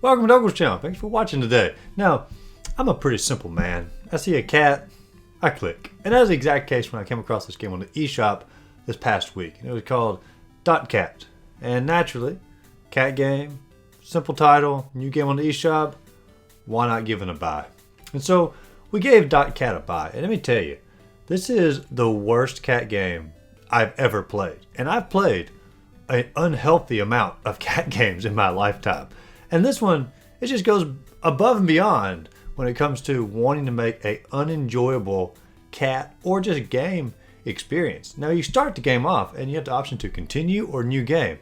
Welcome to Uncle's channel. Thanks for watching today. Now, I'm a pretty simple man. I see a cat, I click. And that was the exact case when I came across this game on the eShop this past week. It was called .cat. And naturally, cat game, simple title, new game on the eShop, why not give it a buy? And so we gave .cat a buy. And let me tell you, this is the worst cat game I've ever played. And I've played an unhealthy amount of cat games in my lifetime. And this one, it just goes above and beyond when it comes to wanting to make an unenjoyable cat or just game experience. Now you start the game off and you have the option to continue or new game.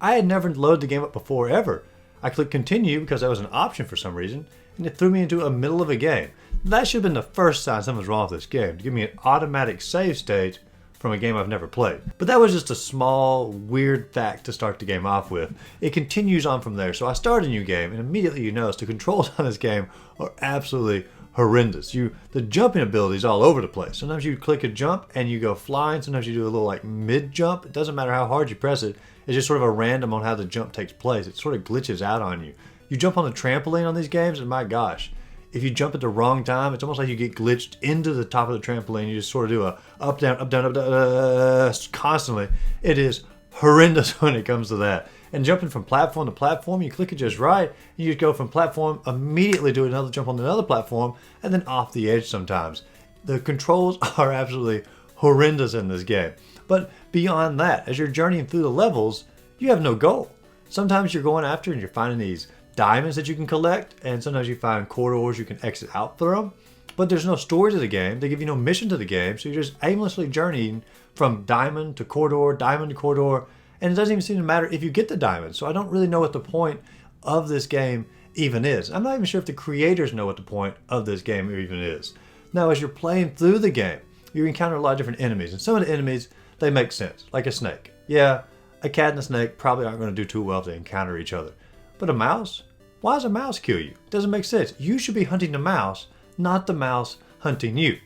I had never loaded the game up before ever. I clicked continue because that was an option for some reason, and it threw me into a middle of a game. That should have been the first sign something's wrong with this game, to give me an automatic save state from a game I've never played. But that was just a small, weird fact to start the game off with. It continues on from there. So I start a new game, and immediately you notice the controls on this game are absolutely horrendous. The jumping ability is all over the place. Sometimes you click a jump and you go flying. Sometimes you do a little like mid jump. It doesn't matter how hard you press it. It's just sort of a random on how the jump takes place. It sort of glitches out on you. You jump on the trampoline on these games, and my gosh, if you jump at the wrong time, it's almost like you get glitched into the top of the trampoline. You just sort of do a up, down, up, down, up, down, constantly. It is horrendous when it comes to that. And jumping from platform to platform, you click it just right, and you just go from platform, immediately do another jump on another platform, and then off the edge sometimes. The controls are absolutely horrendous in this game. But beyond that, as you're journeying through the levels, you have no goal. Sometimes you're going after and you're finding these diamonds that you can collect, and sometimes you find corridors you can exit out through them. But there's no story to the game. They give you no mission to the game, so you're just aimlessly journeying from diamond to corridor, and it doesn't even seem to matter if you get the diamond. So I don't really know what the point of this game even is. I'm not even sure if the creators know what the point of this game even is. Now, as you're playing through the game, you encounter a lot of different enemies, and some of the enemies, they make sense, like a snake. Yeah, a cat and a snake probably aren't going to do too well if they encounter each other. But a mouse? Why does a mouse kill you? It doesn't make sense. You should be hunting the mouse, not the mouse hunting you.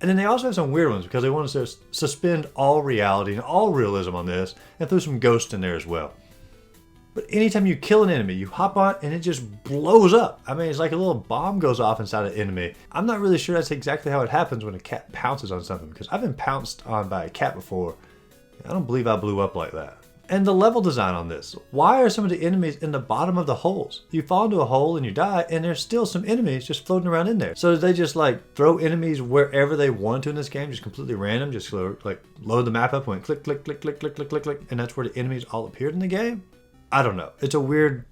And then they also have some weird ones because they want to suspend all reality and all realism on this and throw some ghosts in there as well. But anytime you kill an enemy, you hop on and it just blows up. I mean, it's like a little bomb goes off inside an enemy. I'm not really sure that's exactly how it happens when a cat pounces on something, because I've been pounced on by a cat before. I don't believe I blew up like that. And the level design on this. Why are some of the enemies in the bottom of the holes? You fall into a hole and you die, and there's still some enemies just floating around in there. So they just like throw enemies wherever they want to in this game, just completely random, just like load the map up and went click, click, click, click, click, click, click, click, and that's where the enemies all appeared in the game? I don't know. It's a weird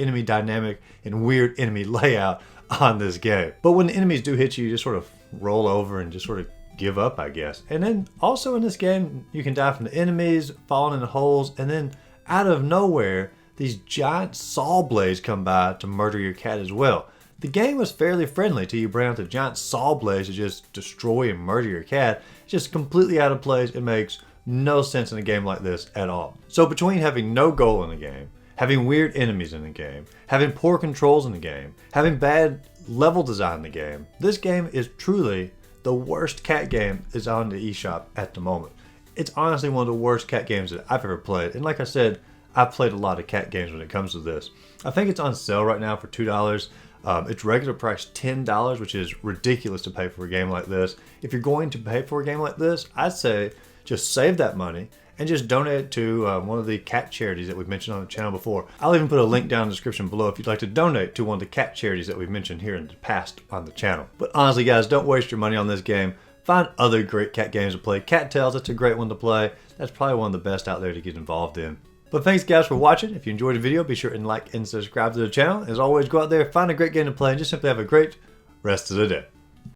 enemy dynamic and weird enemy layout on this game. But when the enemies do hit you, you just sort of roll over and just sort of give up, I guess. And then also in this game, you can die from the enemies, falling in the holes, and then out of nowhere, these giant saw blades come by to murder your cat as well. The game was fairly friendly till you bring out the giant saw blades to just destroy and murder your cat. It's just completely out of place. It makes no sense in a game like this at all. So between having no goal in the game, having weird enemies in the game, having poor controls in the game, having bad level design in the game, this game is truly the worst cat game is on the eShop at the moment. It's honestly one of the worst cat games that I've ever played. And like I said, I've played a lot of cat games when it comes to this. I think it's on sale right now for $2. It's regular price $10, which is ridiculous to pay for a game like this. If you're going to pay for a game like this, I'd say just save that money and just donate it to one of the cat charities that we've mentioned on the channel before. I'll even put a link down in the description below if you'd like to donate to one of the cat charities that we've mentioned here in the past on the channel. But honestly, guys, don't waste your money on this game. Find other great cat games to play. Cat Tales, that's a great one to play. That's probably one of the best out there to get involved in. But thanks, guys, for watching. If you enjoyed the video, be sure and like and subscribe to the channel. As always, go out there, find a great game to play, and just simply have a great rest of the day.